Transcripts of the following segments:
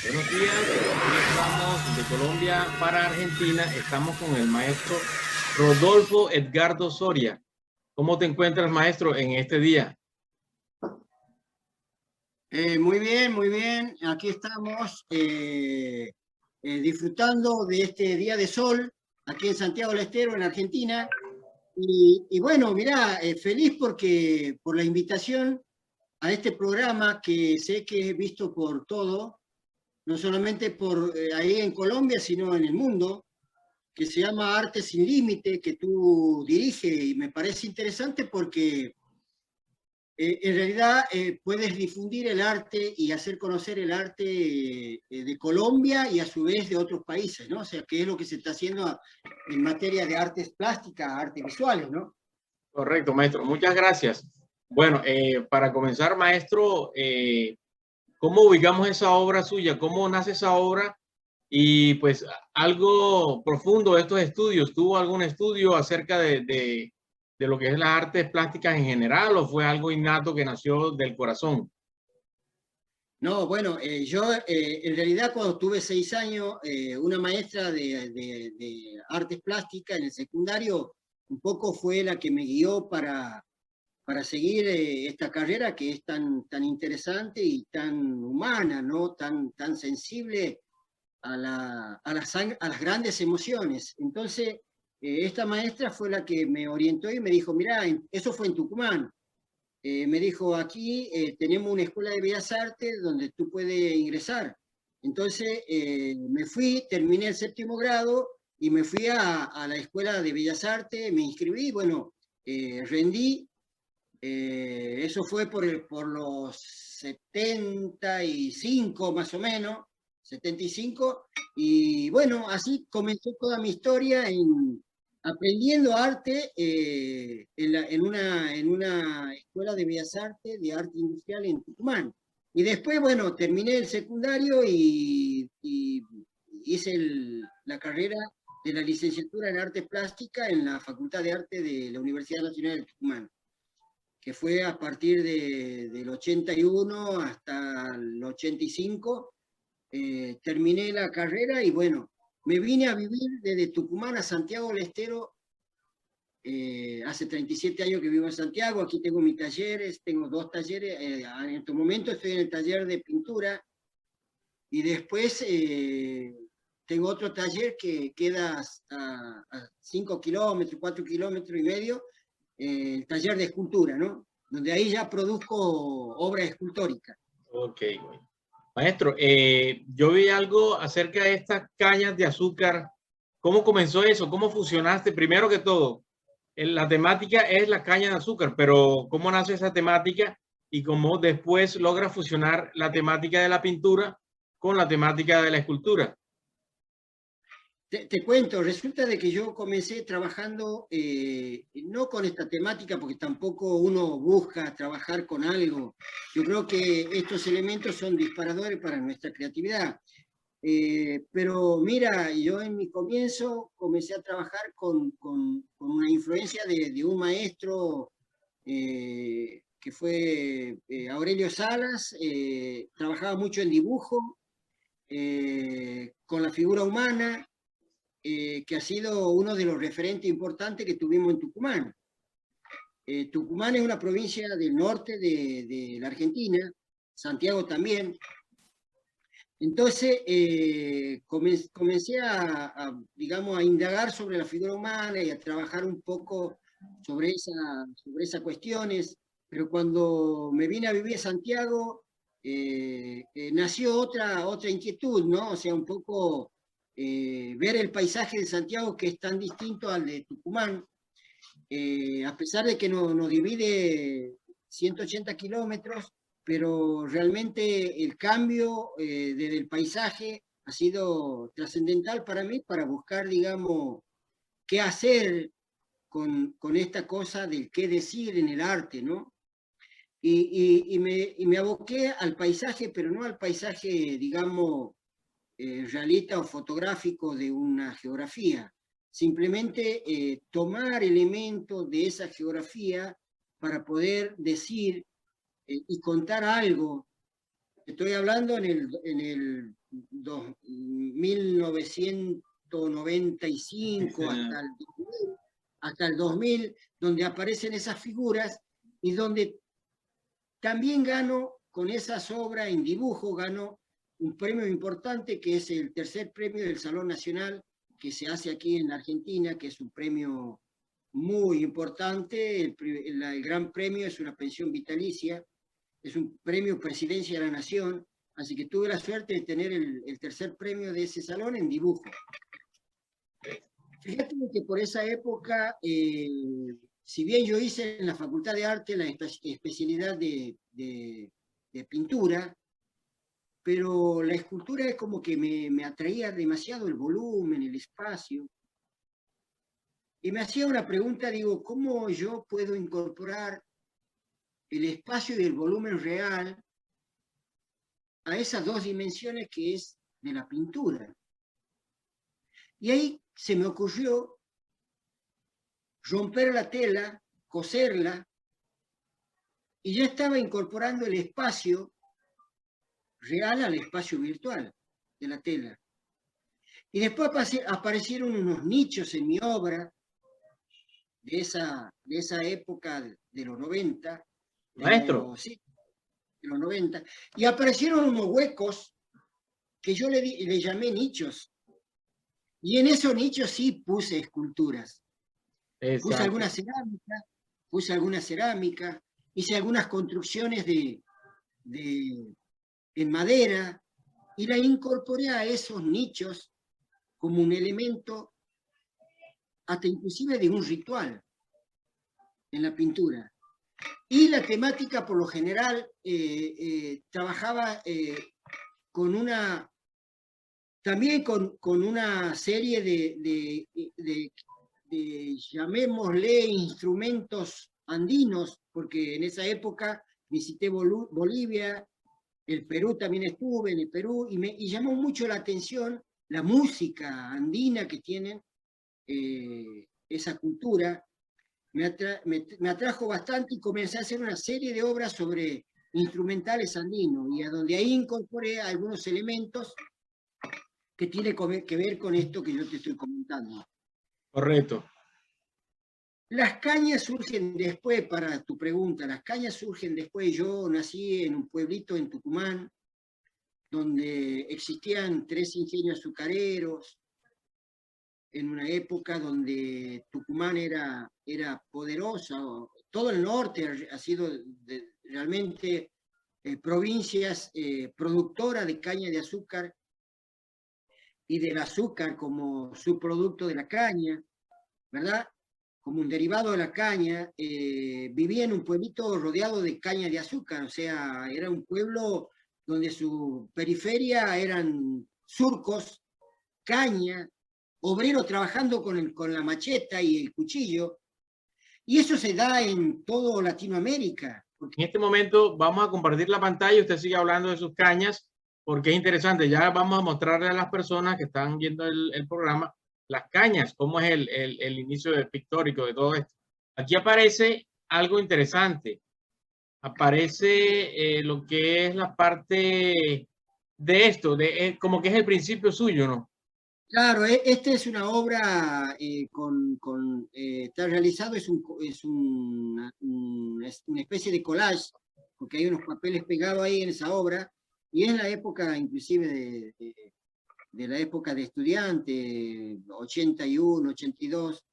Buenos días, hoy estamos de Colombia para Argentina. Estamos con el maestro Rodolfo Edgardo Soria. ¿Cómo te encuentras, maestro, en este día? Muy bien, muy bien. Aquí estamos disfrutando de este día de sol aquí en Santiago del Estero, en Argentina. Y bueno, mirá, feliz porque por la invitación a este programa que sé que es visto por todo, no solamente por ahí en Colombia, sino en el mundo, que se llama Arte Sin Límite, que tú diriges y me parece interesante porque en realidad puedes difundir el arte y hacer conocer el arte de Colombia y a su vez de otros países, ¿no? O sea, que es lo que se está haciendo en materia de artes plásticas, artes visuales, ¿no? Correcto, maestro. Muchas gracias. Bueno, para comenzar, maestro, ¿cómo ubicamos esa obra suya? ¿Cómo nace esa obra? Y pues algo profundo de estos estudios. ¿Tuvo algún estudio acerca de lo que es las artes plásticas en general o fue algo innato que nació del corazón? No, bueno, yo en realidad cuando tuve 6 años, una maestra de artes plásticas en el secundario, un poco fue la que me guió para seguir esta carrera que es tan interesante y tan humana, ¿no? Tan sensible a las grandes emociones. Entonces, esta maestra fue la que me orientó y me dijo, mirá, eso fue en Tucumán. Me dijo, aquí tenemos una escuela de Bellas Artes donde tú puedes ingresar. Entonces, me fui, terminé el 7.º grado y me fui a la escuela de Bellas Artes, me inscribí, bueno, rendí. Eso fue por los 75 más o menos, 75, y bueno, así comenzó toda mi historia aprendiendo arte en una escuela de Bellas Artes, de arte industrial en Tucumán. Y después, bueno, terminé el secundario y hice la carrera de la licenciatura en arte plástica en la Facultad de Arte de la Universidad Nacional de Tucumán, que fue a partir del 81 hasta el 85. Terminé la carrera y bueno, me vine a vivir desde Tucumán a Santiago del Estero. Hace 37 años que vivo en Santiago, aquí tengo mis talleres, tengo 2 talleres. En este momento estoy en el taller de pintura y después tengo otro taller que queda a 5 kilómetros, 4,5 kilómetros, el taller de escultura, ¿no? Donde ahí ya produzco obras escultóricas. Ok, bueno. Maestro, yo vi algo acerca de estas cañas de azúcar. ¿Cómo comenzó eso? ¿Cómo fusionaste? Primero que todo, la temática es la caña de azúcar, pero ¿cómo nace esa temática y cómo después logra fusionar la temática de la pintura con la temática de la escultura? Te cuento, resulta de que yo comencé trabajando no con esta temática, porque tampoco uno busca trabajar con algo. Yo creo que estos elementos son disparadores para nuestra creatividad. Pero mira, yo en mi comienzo comencé a trabajar con una influencia de un maestro que fue Aurelio Salas. Trabajaba mucho en dibujo, con la figura humana, que ha sido uno de los referentes importantes que tuvimos en Tucumán. Tucumán es una provincia del norte de la Argentina, Santiago también. Entonces comencé digamos, a indagar sobre la figura humana y a trabajar un poco sobre esas cuestiones, pero cuando me vine a vivir a Santiago, nació otra inquietud, ¿no? O sea, un poco ver el paisaje de Santiago, que es tan distinto al de Tucumán, a pesar de que nos divide 180 kilómetros, pero realmente el cambio desde el paisaje ha sido trascendental para mí, para buscar, digamos, qué hacer con esta cosa del qué decir en el arte, ¿no? Y me aboqué al paisaje, pero no al paisaje, digamos, realista o fotográfico de una geografía. Simplemente tomar elementos de esa geografía para poder decir y contar algo Estoy hablando en el 1995 hasta el 2000, donde aparecen esas figuras y donde también gano con esas obras en dibujo, gano un premio importante que es el tercer premio del Salón Nacional que se hace aquí en Argentina, que es un premio muy importante. El gran premio es una pensión vitalicia, es un premio Presidencia de la Nación, así que tuve la suerte de tener el tercer premio de ese salón en dibujo. Fíjate que por esa época, si bien yo hice en la Facultad de Arte la especialidad de pintura, pero la escultura es como que me atraía demasiado el volumen, el espacio, y me hacía una pregunta, digo, ¿cómo yo puedo incorporar el espacio y el volumen real a esas dos dimensiones que es de la pintura? Y ahí se me ocurrió romper la tela, coserla, y ya estaba incorporando el espacio real al espacio virtual de la tela. Y después aparecieron unos nichos en mi obra de esa época de los 90, Maestro, sí, de los 90, y aparecieron unos huecos que yo le llamé nichos. Y en esos nichos sí puse esculturas. exacto. Puse alguna cerámica, hice algunas construcciones en madera y la incorporé a esos nichos como un elemento hasta inclusive de un ritual en la pintura. Y la temática por lo general trabajaba también con una serie de, llamémosle, instrumentos andinos, porque en esa época visité Bolivia, el Perú también estuve, en el Perú, y llamó mucho la atención la música andina que tienen, esa cultura. Me atrajo bastante y comencé a hacer una serie de obras sobre instrumentales andinos, y a donde ahí incorporé algunos elementos que tienen que ver con esto que yo te estoy comentando. Correcto. Las cañas surgen después, para tu pregunta, las cañas surgen después. Yo nací en un pueblito en Tucumán, donde existían 3 ingenios azucareros, en una época donde Tucumán era poderosa. Todo el norte ha sido realmente provincias productoras de caña de azúcar y del azúcar como subproducto de la caña, ¿verdad? Como un derivado de la caña. Vivía en un pueblito rodeado de caña de azúcar, o sea, era un pueblo donde su periferia eran surcos, caña, obreros trabajando con la macheta y el cuchillo, y eso se da en todo Latinoamérica. En este momento vamos a compartir la pantalla, usted sigue hablando de sus cañas, porque es interesante. Ya vamos a mostrarle a las personas que están viendo el programa las cañas, cómo es el inicio pictórico de todo esto. Aquí aparece algo interesante. Aparece lo que es la parte de esto, como que es el principio suyo, ¿no? Claro, esta es una obra está realizado, es una especie de collage, porque hay unos papeles pegados ahí en esa obra, y es la época inclusive de la época de estudiante, 81, 82,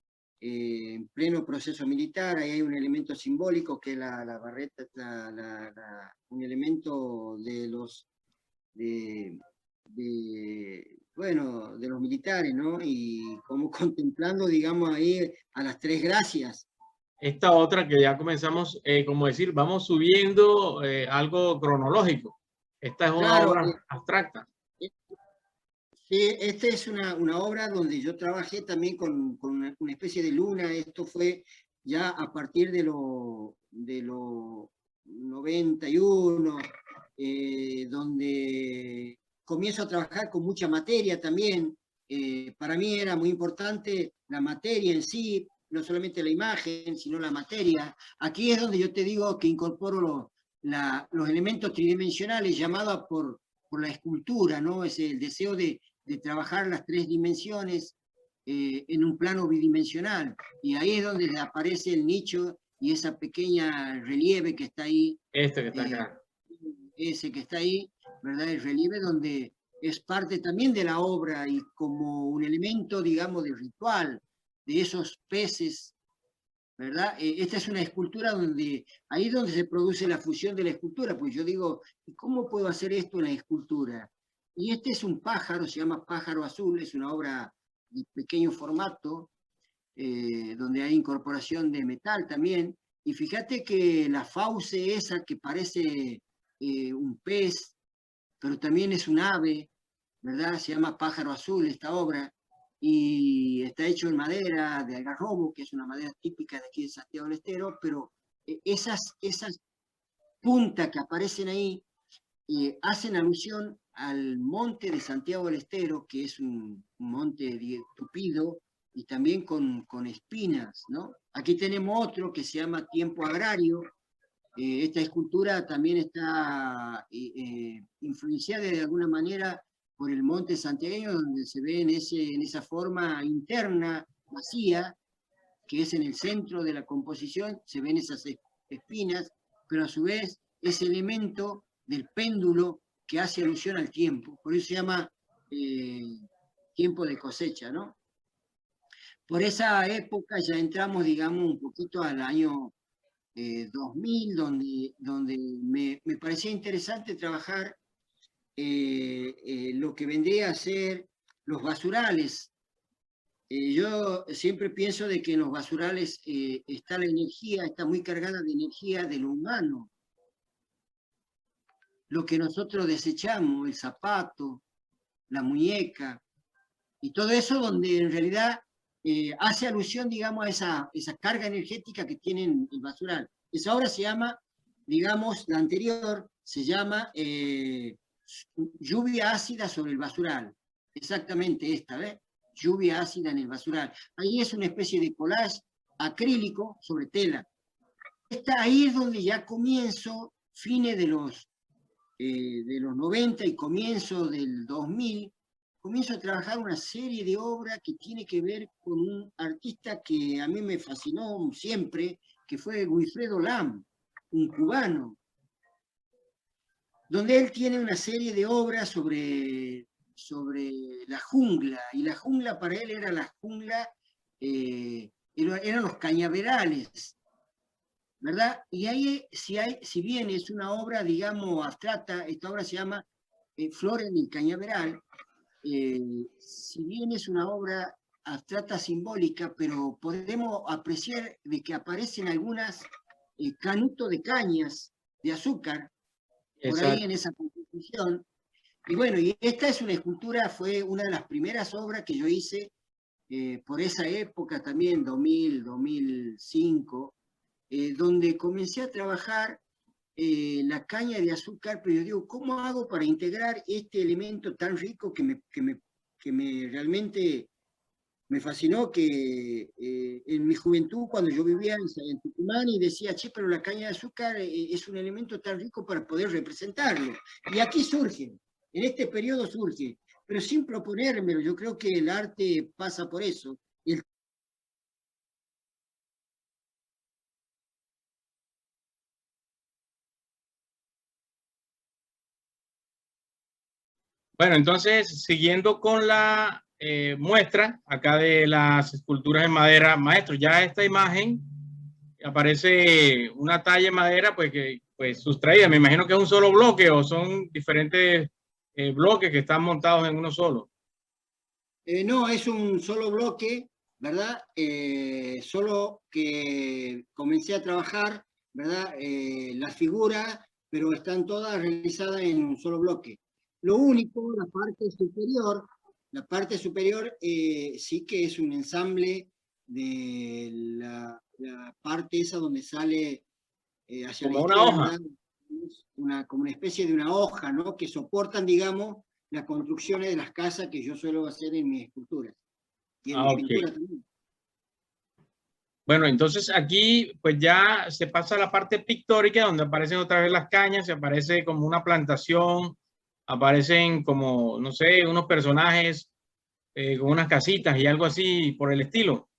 en pleno proceso militar. Ahí hay un elemento simbólico que es la barreta, un elemento bueno, de los militares, ¿no? Y como contemplando, digamos, ahí a las 3 gracias. Esta otra que ya comenzamos, como decir, vamos subiendo algo cronológico. Esta es una Claro, obra abstracta. esta es una obra donde yo trabajé también con una especie de luna. Esto fue ya a partir de lo 91, donde comienzo a trabajar con mucha materia también. Para mí era muy importante la materia en sí, no solamente la imagen, sino la materia. Aquí es donde yo te digo que incorporo los elementos tridimensionales llamados por la escultura, ¿no? Es el deseo de trabajar las tres dimensiones en un plano bidimensional. Y ahí es donde aparece el nicho y esa pequeña relieve que está ahí. Este que está acá. Ese que está ahí, ¿verdad? El relieve donde es parte también de la obra y como un elemento, digamos, de ritual de esos peces, ¿verdad? Esta es una escultura donde, ahí es donde se produce la fusión de la escultura, pues yo digo, ¿cómo puedo hacer esto en la escultura? Y este es un pájaro, se llama Pájaro Azul, es una obra de pequeño formato, donde hay incorporación de metal también, y fíjate que la fauce esa que parece un pez, pero también es un ave, ¿verdad? Se llama Pájaro Azul esta obra, y está hecho en madera de algarrobo, que es una madera típica de aquí de Santiago del Estero, pero esas puntas que aparecen ahí hacen alusión al monte de Santiago del Estero, que es un monte tupido y también con espinas, ¿no? Aquí tenemos otro que se llama Tiempo Agrario. Esta escultura también está influenciada de alguna manera por el monte santiagueño, donde se ve en esa forma interna, vacía, que es en el centro de la composición, se ven esas espinas, pero a su vez ese elemento del péndulo que hace alusión al tiempo, por eso se llama tiempo de cosecha, ¿no? Por esa época ya entramos, digamos, un poquito al año 2000, donde me parecía interesante trabajar lo que vendría a ser los basurales. Yo siempre pienso de que en los basurales está la energía, está muy cargada de energía de lo humano. Lo que nosotros desechamos, el zapato, la muñeca, y todo eso donde en realidad hace alusión, digamos, a esa carga energética que tiene el basural. Esa obra se llama, digamos, la anterior se llama Lluvia ácida sobre el basural. Exactamente esta, ¿ves? Lluvia ácida en el basural. Ahí es una especie de collage acrílico sobre tela. Ahí es donde ya comienzo, fines de los 90 y comienzo del 2000, comienzo a trabajar una serie de obras que tiene que ver con un artista que a mí me fascinó siempre, que fue Wilfredo Lam, un cubano, donde él tiene una serie de obras sobre la jungla, y la jungla para él era la jungla, eran los cañaverales, ¿verdad? Y ahí, si bien es una obra, digamos, abstracta, esta obra se llama Flor en el Cañaveral, si bien es una obra abstracta simbólica, pero podemos apreciar de que aparecen algunas canutos de cañas de azúcar, por ahí en esa composición. Y bueno, y esta es una escultura, fue una de las primeras obras que yo hice por esa época también, 2000, 2005, donde comencé a trabajar la caña de azúcar, pero yo digo, ¿cómo hago para integrar este elemento tan rico que me realmente me fascinó? Que en mi juventud, cuando yo vivía en Tucumán, y decía, che, pero la caña de azúcar es un elemento tan rico para poder representarlo. Y aquí surge, en este periodo surge, pero sin proponérmelo. Yo creo que el arte pasa por eso. Bueno, entonces, siguiendo con la muestra acá de las esculturas en madera, maestro, ya esta imagen aparece una talla en madera, pues que pues sustraída. Me imagino que es un solo bloque o son diferentes bloques que están montados en uno solo. No, es un solo bloque, ¿verdad? Solo que comencé a trabajar, ¿verdad? Las figuras, pero están todas realizadas en un solo bloque. Lo único, la parte superior sí que es un ensamble de la parte esa donde sale hacia Como la una hoja. izquierda, como una especie de una hoja, ¿no? Que soportan, digamos, las construcciones de las casas que yo suelo hacer en mis esculturas y en mis Ok. pinturas también. Bueno, entonces aquí pues ya se pasa a la parte pictórica donde aparecen otra vez las cañas, se aparece como una plantación, aparecen como, no sé, unos personajes con unas casitas y algo así por el estilo.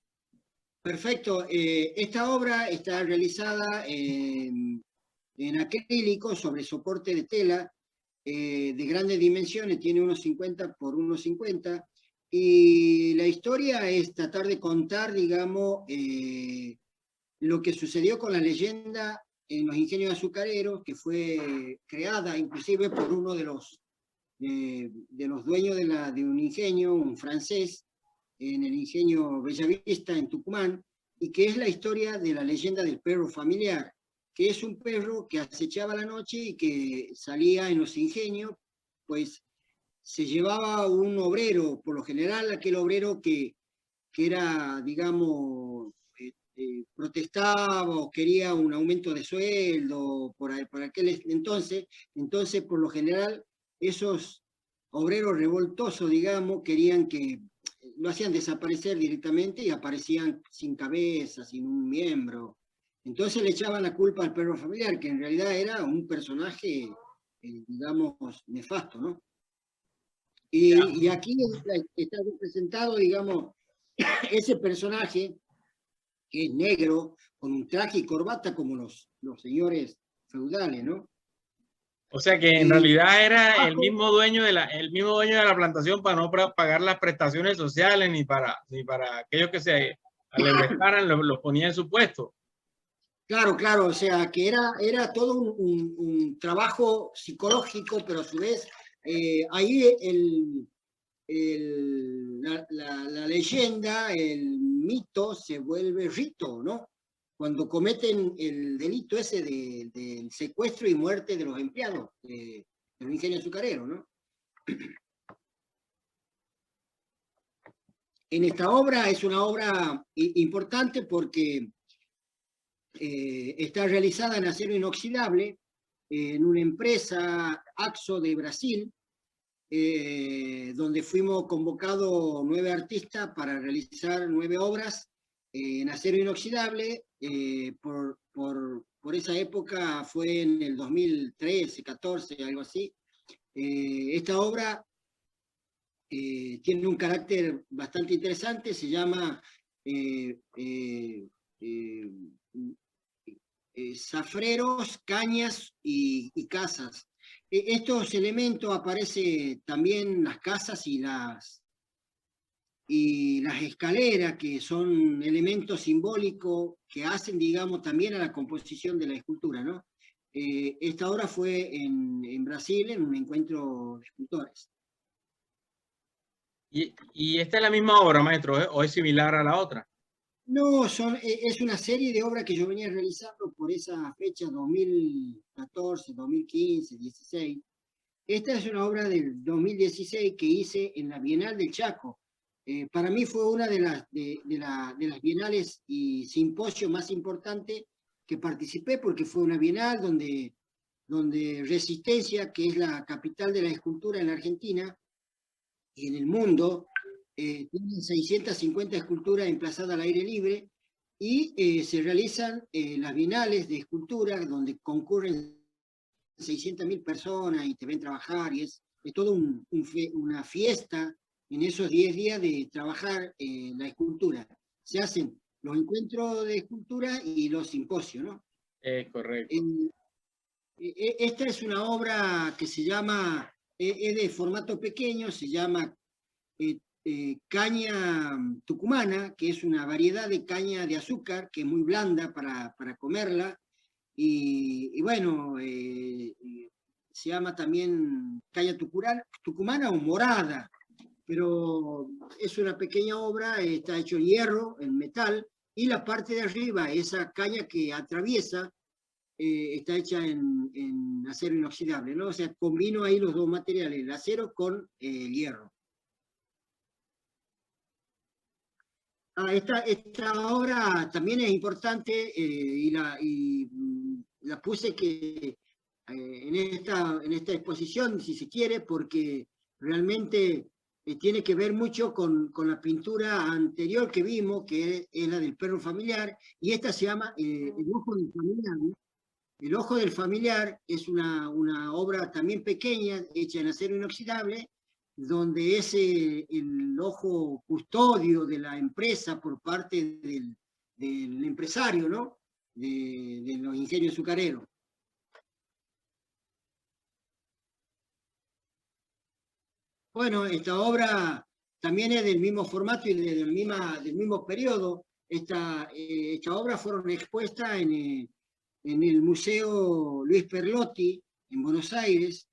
Perfecto. Esta obra está realizada en acrílico sobre soporte de tela de grandes dimensiones, tiene unos 50 por unos 50, y la historia es tratar de contar, digamos, lo que sucedió con la leyenda en los ingenios azucareros, que fue creada inclusive por uno de los dueños de un ingenio, un francés, en el ingenio Bellavista, en Tucumán, y que es la historia de la leyenda del perro familiar, que es un perro que acechaba la noche y que salía en los ingenios, pues se llevaba un obrero, por lo general aquel obrero que era, digamos, protestaba o quería un aumento de sueldo por aquel entonces por lo general esos obreros revoltosos, digamos, querían que lo hacían desaparecer directamente y aparecían sin cabeza, sin un miembro. Entonces le echaban la culpa al perro familiar, que en realidad era un personaje, digamos, nefasto, ¿no? Y aquí está representado, digamos, ese personaje que es negro, con un traje y corbata como los señores feudales, ¿no? O sea que en Y realidad era abajo, el mismo dueño de la plantación para no pagar las prestaciones sociales ni para aquellos que se alebrestaran, los ponía en su puesto. claro, claro, o sea, que era todo un trabajo psicológico, pero a su vez, ahí la leyenda, el mito se vuelve rito, ¿no? Cuando cometen el delito ese del secuestro y muerte de los empleados de los ingenios azucareros, ¿no? En esta obra es una obra importante porque está realizada en acero inoxidable en una empresa AXO de Brasil, donde fuimos convocados 9 artistas para realizar 9 obras en acero inoxidable. Por esa época fue en el 2013, 14, algo así. Esta obra tiene un carácter bastante interesante, se llama eh, zafreros, cañas y casas. Estos elementos aparecen también las casas y las escaleras, que son elementos simbólicos que hacen, digamos, también a la composición de la escultura, ¿no? Esta obra fue en Brasil, en un encuentro de escultores. Y esta es la misma obra, maestro, ¿eh? ¿O es similar a la otra? No, es una serie de obras que yo venía realizando por esa fecha, 2014, 2015, 16. Esta es una obra del 2016 que hice en la Bienal del Chaco. Para mí fue una de las bienales y simposios más importantes que participé, porque fue una bienal donde Resistencia, que es la capital de la escultura en la Argentina y en el mundo, tienen 650 esculturas emplazadas al aire libre y se realizan las bienales de escultura donde concurren 600.000 personas y te ven trabajar y es todo una fiesta en esos 10 días de trabajar la escultura. Se hacen los encuentros de escultura y los simposios, ¿no? Correcto. Esta es una obra que se llama, es de formato pequeño, se llama caña tucumana, que es una variedad de caña de azúcar que es muy blanda para comerla. Y bueno, se llama también caña tucumana o morada, pero es una pequeña obra, está hecho en hierro, en metal, y la parte de arriba, esa caña que atraviesa, está hecha en acero inoxidable, ¿no? O sea, combino ahí los dos materiales, el acero con el hierro. Esta obra también es importante la puse en esta exposición, si se quiere, porque realmente tiene que ver mucho con la pintura anterior que vimos, que es la del perro familiar, y esta se llama El ojo del familiar, ¿no? El ojo del familiar es una obra también pequeña, hecha en acero inoxidable, donde es el ojo custodio de la empresa por parte del empresario, ¿no? De los ingenios azucareros. Bueno, esta obra también es del mismo formato y del mismo periodo. Esta obra fueron expuestas en el Museo Luis Perlotti, en Buenos Aires,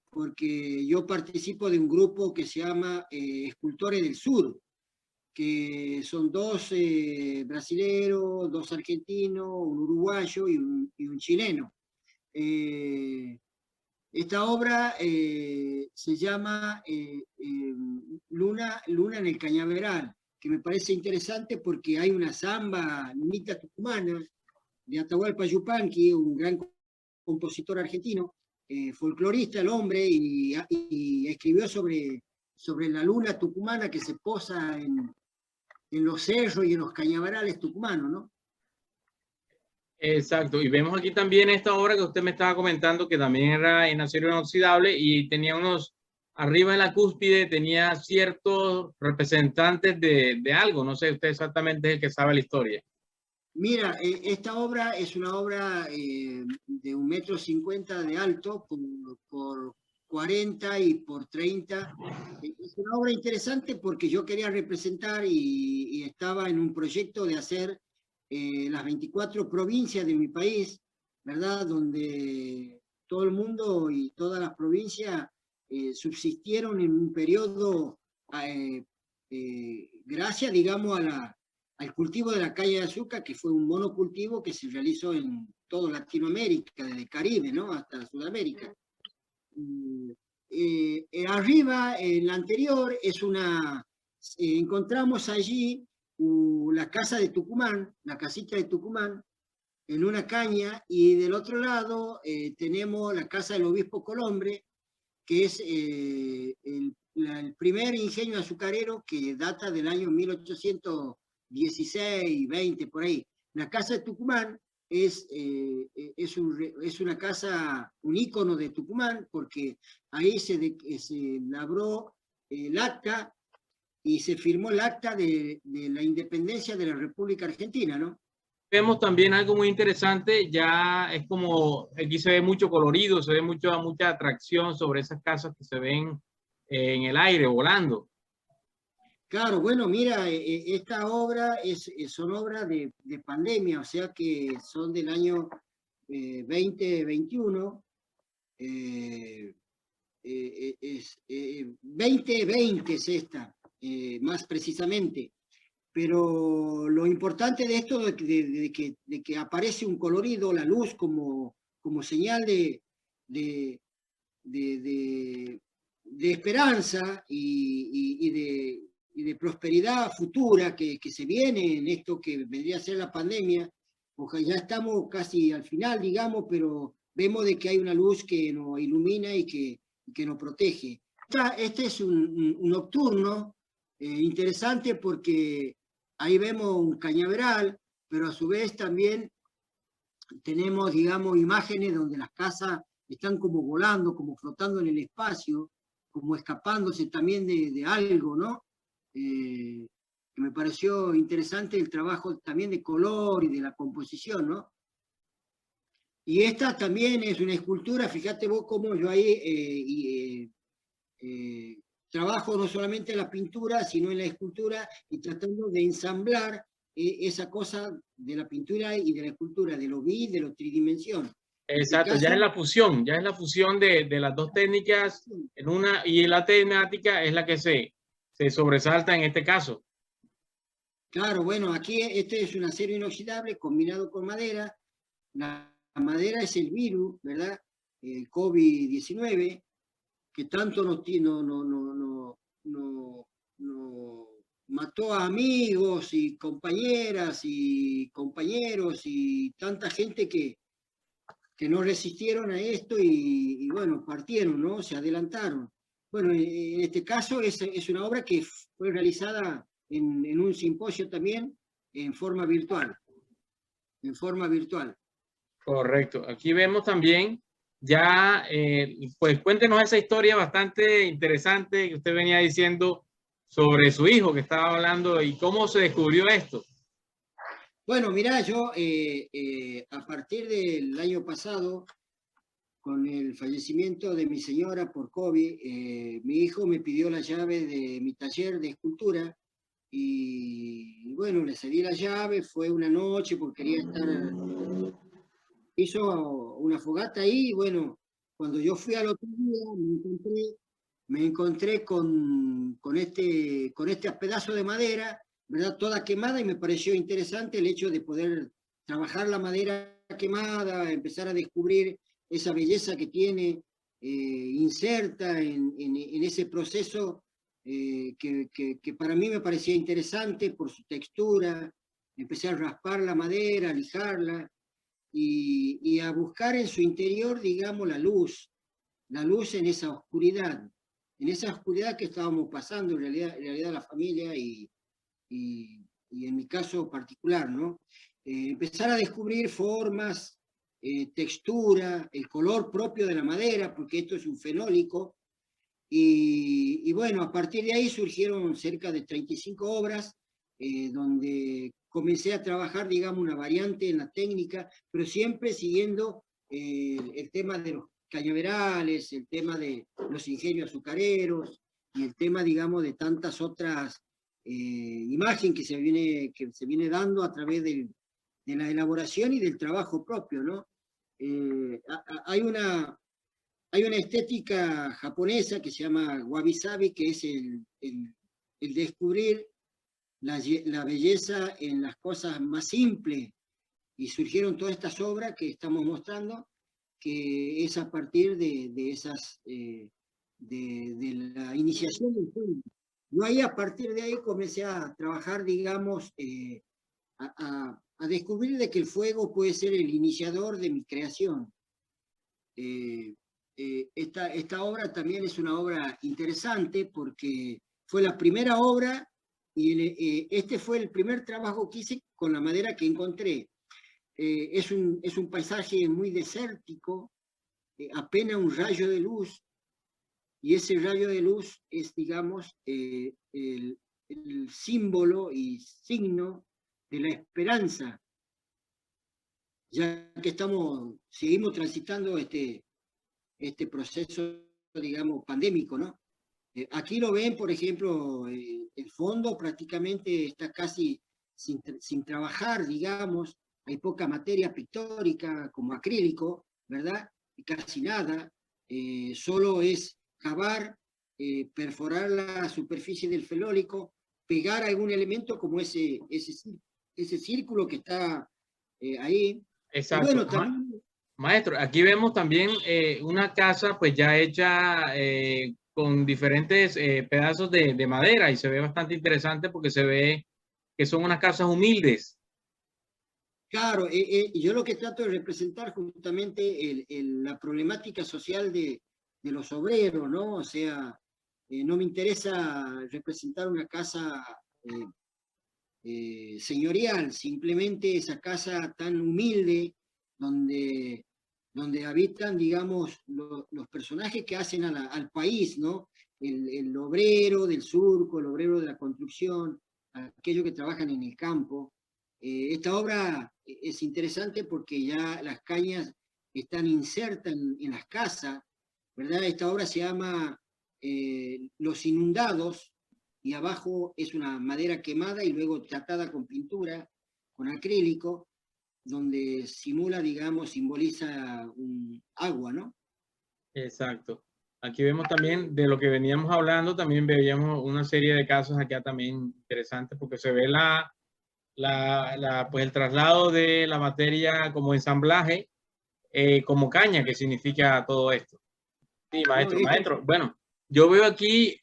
porque yo participo de un grupo que se llama Escultores del Sur, que son dos brasileros, dos argentinos, un uruguayo y un chileno. Esta obra se llama Luna en el Cañaveral, que me parece interesante porque hay una samba, Lunita Tucumana, de Atahualpa Yupanqui, un gran compositor argentino, folclorista el hombre, y escribió sobre la luna tucumana que se posa en los cerros y en los cañaverales tucumanos, ¿no? Exacto, y vemos aquí también esta obra que usted me estaba comentando, que también era en acero inoxidable y tenía unos, arriba en la cúspide, tenía ciertos representantes de algo, no sé, usted exactamente es el que sabe la historia. Mira, esta obra es una obra de 1,50 m de alto por 40 y por 30. Es una obra interesante porque yo quería representar y estaba en un proyecto de hacer las 24 provincias de mi país, ¿verdad? Donde todo el mundo y todas las provincias subsistieron en un periodo gracias, digamos, al cultivo de la caña de azúcar, que fue un monocultivo que se realizó en toda Latinoamérica, desde el Caribe, ¿no? Hasta Sudamérica. Arriba, en la anterior, encontramos allí la casa de Tucumán, la casita de Tucumán, en una caña, y del otro lado tenemos la casa del obispo Colombre, que es el primer ingenio azucarero que data del año 1816, 20, por ahí. La casa de Tucumán es una casa, un ícono de Tucumán, porque ahí se labró el acta y se firmó el acta de la independencia de la República Argentina, ¿no? Vemos también algo muy interesante, ya es como, aquí se ve mucho colorido, se ve mucha atracción sobre esas casas que se ven en el aire, volando. Claro, bueno, mira, esta obra son obras de pandemia, o sea que son del año 2021, 2020 es esta, más precisamente. Pero lo importante de esto, de que aparece un colorido, la luz como señal de, de esperanza y de prosperidad futura que se viene en esto que vendría a ser la pandemia. Ojalá, ya estamos casi al final, digamos, pero vemos de que hay una luz que nos ilumina y que nos protege. Este es un nocturno interesante porque ahí vemos un cañaveral, pero a su vez también tenemos, digamos, imágenes donde las casas están como volando, como flotando en el espacio, como escapándose también de algo, ¿no? Que me pareció interesante el trabajo también de color y de la composición, ¿no? Y esta también es una escultura, fíjate vos cómo yo ahí trabajo no solamente en la pintura, sino en la escultura y tratando de ensamblar esa cosa de la pintura y de la escultura, de lo bi, de lo tridimensión. Exacto, ya es la fusión de las dos técnicas en una, y la temática es la que se sobresalta en este caso. Claro, bueno, aquí este es un acero inoxidable combinado con madera. La madera es el virus, ¿verdad? El COVID-19, que tanto nos mató a amigos y compañeras y compañeros y tanta gente que no resistieron a esto y bueno, partieron, ¿no? Se adelantaron. Bueno, en este caso es una obra que fue realizada en un simposio también en forma virtual, en forma virtual. Correcto. Aquí vemos también ya, pues cuéntenos esa historia bastante interesante que usted venía diciendo sobre su hijo que estaba hablando y cómo se descubrió esto. Bueno, mirá, yo a partir del año pasado, con el fallecimiento de mi señora por COVID, mi hijo me pidió la llave de mi taller de escultura y bueno, le cedí la llave, fue una noche porque quería estar, hizo una fogata ahí y bueno, cuando yo fui al otro día me encontré con este pedazo de madera, ¿verdad? Toda quemada y me pareció interesante el hecho de poder trabajar la madera quemada, empezar a descubrir esa belleza que tiene inserta en ese proceso que para mí me parecía interesante por su textura. Empecé a raspar la madera, a lijarla y a buscar en su interior, digamos, la luz en esa oscuridad que estábamos pasando en realidad la familia y en mi caso particular, ¿no? Empezar a descubrir formas, textura, el color propio de la madera, porque esto es un fenólico, y bueno, a partir de ahí surgieron cerca de 35 obras, donde comencé a trabajar, digamos, una variante en la técnica, pero siempre siguiendo el tema de los cañaverales, el tema de los ingenios azucareros y el tema, digamos, de tantas otras imágenes que se viene dando a través de la elaboración y del trabajo propio, ¿no? Hay hay una estética japonesa que se llama wabi-sabi, que es el descubrir la belleza en las cosas más simples. Y surgieron todas estas obras que estamos mostrando, que es a partir de esas, de la iniciación del film. Yo ahí, a partir de ahí, comencé a trabajar, digamos, a descubrir de que el fuego puede ser el iniciador de mi creación. Eh, esta obra también es una obra interesante porque fue la primera obra y este fue el primer trabajo que hice con la madera que encontré. Es un paisaje muy desértico, apenas un rayo de luz, y ese rayo de luz es, digamos, el símbolo y signo de la esperanza, ya que seguimos transitando este proceso, digamos, pandémico, ¿no? Aquí lo ven, por ejemplo, el fondo prácticamente está casi sin trabajar, digamos, hay poca materia pictórica como acrílico, ¿verdad? Y casi nada, solo es cavar, perforar la superficie del felólico, pegar algún elemento como ese círculo que está ahí. Y Exacto. bueno, también Maestro, aquí vemos también una casa pues ya hecha con diferentes pedazos de madera y se ve bastante interesante porque se ve que son unas casas humildes. claro, yo lo que trato de representar justamente la problemática social de los obreros, ¿no? O sea, no me interesa representar una casa señorial, simplemente esa casa tan humilde donde habitan, digamos, los personajes que hacen al país, ¿no? El obrero del surco, el obrero de la construcción, aquellos que trabajan en el campo. Esta obra es interesante porque ya las cañas están insertas en las casas, ¿verdad? Esta obra se llama Los Inundados, y abajo es una madera quemada y luego tratada con pintura, con acrílico, donde simula, digamos, simboliza un agua, ¿no? Exacto. Aquí vemos también de lo que veníamos hablando, también veíamos una serie de casos acá también interesantes porque se ve pues el traslado de la materia como ensamblaje, como caña, que significa todo esto. Sí, No, maestro. Bueno, yo veo aquí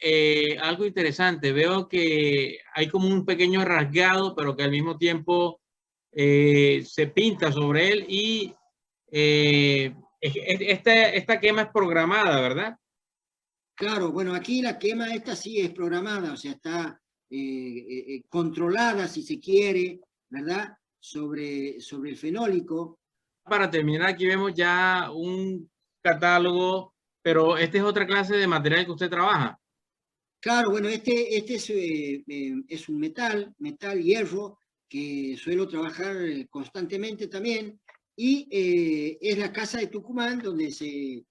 algo interesante. Veo que hay como un pequeño rasgado, pero que al mismo tiempo se pinta sobre él y esta quema es programada, ¿verdad? Claro, bueno, aquí la quema esta sí es programada, o sea, está controlada, si se quiere, ¿verdad? Sobre el fenólico. Para terminar, aquí vemos ya un catálogo, pero esta es otra clase de material que usted trabaja. Claro, bueno, este es un metal hierro, que suelo trabajar constantemente también, y es la Casa de Tucumán, donde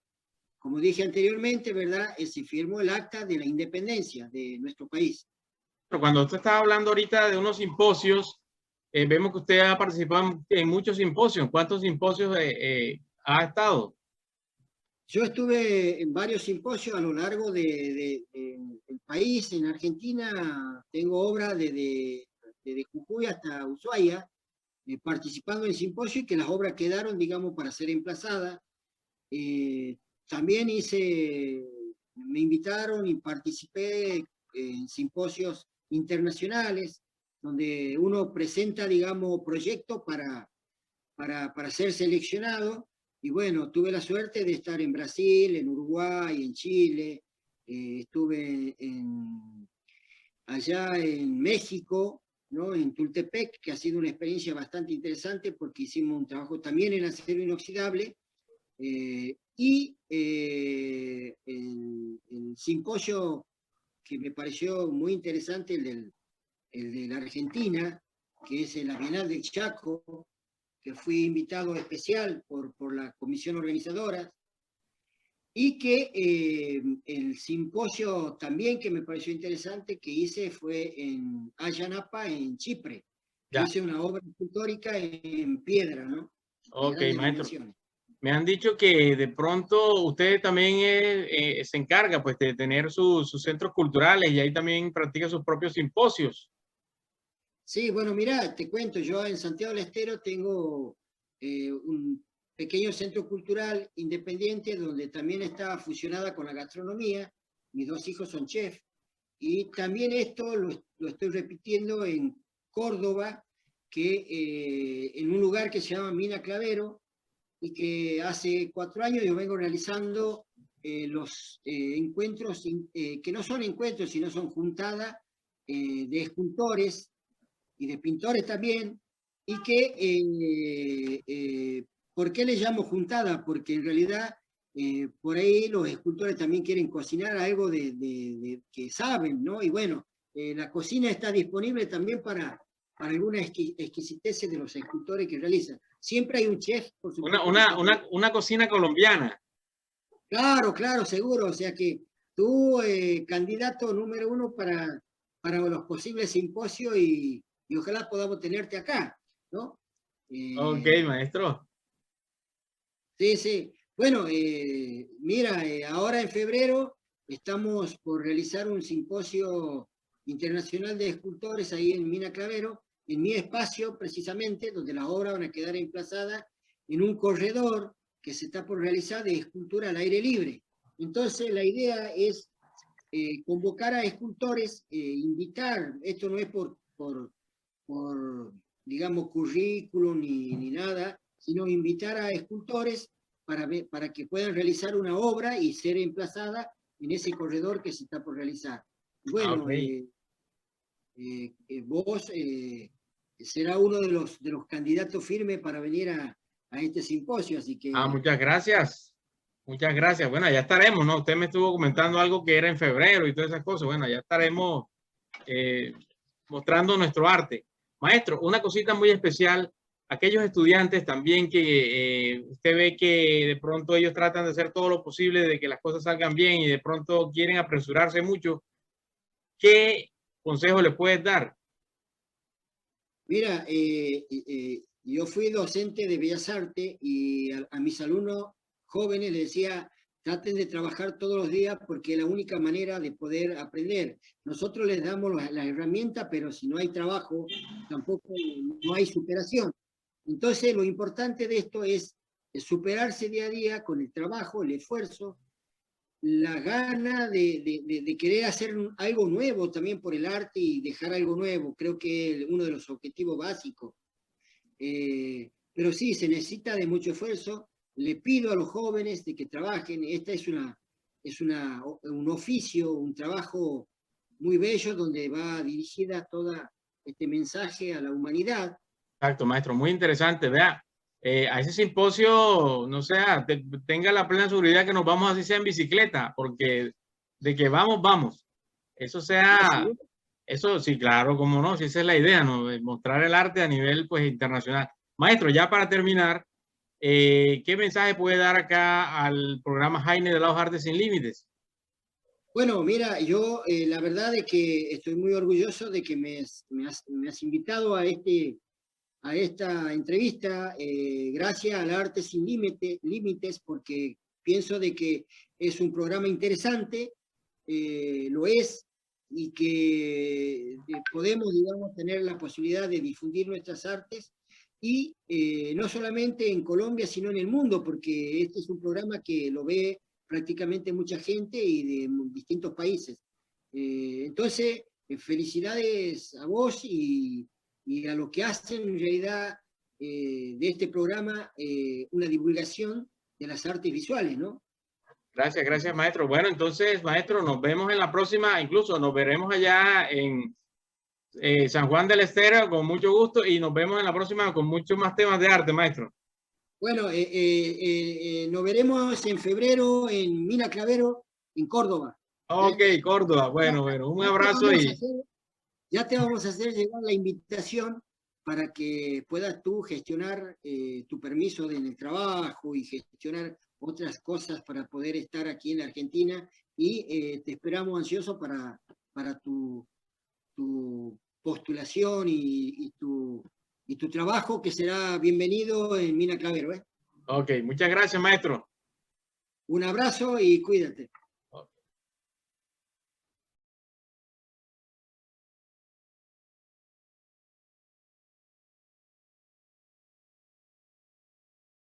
como dije anteriormente, ¿verdad? Se firmó el acta de la independencia de nuestro país. Pero cuando usted estaba hablando ahorita de unos simposios, vemos que usted ha participado en muchos simposios. ¿Cuántos simposios ha estado? Yo estuve en varios simposios a lo largo del país. En Argentina tengo obras desde Jujuy hasta Ushuaia, participando en simposios, y que las obras quedaron, digamos, para ser emplazadas. También me invitaron y participé en simposios internacionales, donde uno presenta, digamos, proyectos para ser seleccionado. Y bueno, tuve la suerte de estar en Brasil, en Uruguay, en Chile, estuve allá en México, ¿no? En Tultepec, que ha sido una experiencia bastante interesante porque hicimos un trabajo también en acero inoxidable. El simposio que me pareció muy interesante, el de la Argentina, que es la Bienal del Chaco, que fui invitado especial por la comisión organizadora, y que el simposio también que me pareció interesante que hice fue en Ayia Napa, en Chipre, que Ya, hice una obra escultórica en piedra, ¿no? De ok, grandes maestro. dimensiones. Me han dicho que de pronto usted también se encarga pues, de tener sus centros culturales y ahí también practica sus propios simposios. Sí, bueno, mirá, te cuento, yo en Santiago del Estero tengo un pequeño centro cultural independiente donde también está fusionada con la gastronomía. Mis dos hijos son chefs. Y también esto lo estoy repitiendo en Córdoba, que en un lugar que se llama Mina Clavero, y que hace 4 años yo vengo realizando los encuentros, que no son encuentros, sino son juntadas de escultores y de pintores también, y que, ¿por qué le llamo juntada? Porque en realidad por ahí los escultores también quieren cocinar algo que saben, ¿no? Y bueno, la cocina está disponible también para alguna exquisitez de los escultores que realizan. Siempre hay un chef, por Una, supuesto, que una, siempre... una, una cocina colombiana. Claro, claro, seguro. O sea que tú, candidato número uno para los posibles simposios, y ojalá podamos tenerte acá, ¿no? Ok, Eh, maestro. sí, sí. Bueno, mira, ahora en febrero estamos por realizar un simposio internacional de escultores ahí en Mina Clavero, en mi espacio precisamente, donde las obras van a quedar emplazadas en un corredor que se está por realizar de escultura al aire libre. Entonces, la idea es convocar a escultores, invitar, esto no es por digamos, currículum ni nada, sino invitar a escultores para que puedan realizar una obra y ser emplazada en ese corredor que se está por realizar. Ah, Bueno, ok. vos será uno de los candidatos firmes para venir a este simposio, así Ah, que muchas gracias. Muchas gracias. Bueno, ya estaremos, ¿no? Usted me estuvo comentando algo que era en febrero y todas esas cosas. Bueno, ya estaremos eh, mostrando nuestro arte. Maestro, una cosita muy especial, aquellos estudiantes también que usted ve que de pronto ellos tratan de hacer todo lo posible de que las cosas salgan bien y de pronto quieren apresurarse mucho, ¿qué consejo le puedes dar? mira, yo fui docente de Bellas Artes, y a mis alumnos jóvenes les decía, traten de trabajar todos los días porque es la única manera de poder aprender. Nosotros les damos la herramienta, pero si no hay trabajo, tampoco no hay superación. Entonces, lo importante de esto es superarse día a día con el trabajo, el esfuerzo, la gana de querer hacer algo nuevo también por el arte y dejar algo nuevo. Creo que es uno de los objetivos básicos. Pero sí, se necesita de mucho esfuerzo. Le pido a los jóvenes de que trabajen. Esta es un oficio, un trabajo muy bello donde va dirigida toda este mensaje a la humanidad. Exacto, maestro, muy interesante. Vea, a ese simposio, no sea, tenga la plena seguridad que nos vamos así sea en bicicleta, porque de que vamos, vamos. Eso sea, eso sí, claro, cómo no, si esa es la idea, ¿no? Mostrar el arte a nivel, pues, internacional. Maestro, ya para terminar, ¿qué mensaje puede dar acá al programa Jaime de los Artes Sin Límites? Bueno, mira, yo la verdad es que estoy muy orgulloso de que me has invitado a esta entrevista, gracias al Arte Sin Límites, porque pienso de que es un programa interesante, lo es, y que podemos, digamos, tener la posibilidad de difundir nuestras artes, y no solamente en Colombia, sino en el mundo, porque este es un programa que lo ve prácticamente mucha gente y de distintos países. Entonces, felicidades a vos y a lo que hacen en realidad de este programa una divulgación de las artes visuales, ¿no? Gracias, gracias, maestro. Bueno, entonces, maestro, nos vemos en la próxima, incluso nos veremos allá en San Juan del Estero con mucho gusto y nos vemos en la próxima con muchos más temas de arte, maestro. Bueno, nos veremos en febrero en Mina Clavero, en Córdoba. Ok, Córdoba. Bueno, bueno, un Ya te abrazo vamos a y hacer, ya te vamos a hacer llegar la invitación para que puedas tú gestionar tu permiso en el trabajo y gestionar otras cosas para poder estar aquí en la Argentina, y te esperamos ansioso para tu postulación y tu trabajo, que será bienvenido en Mina Clavero. ok, muchas gracias, maestro. Un abrazo y cuídate.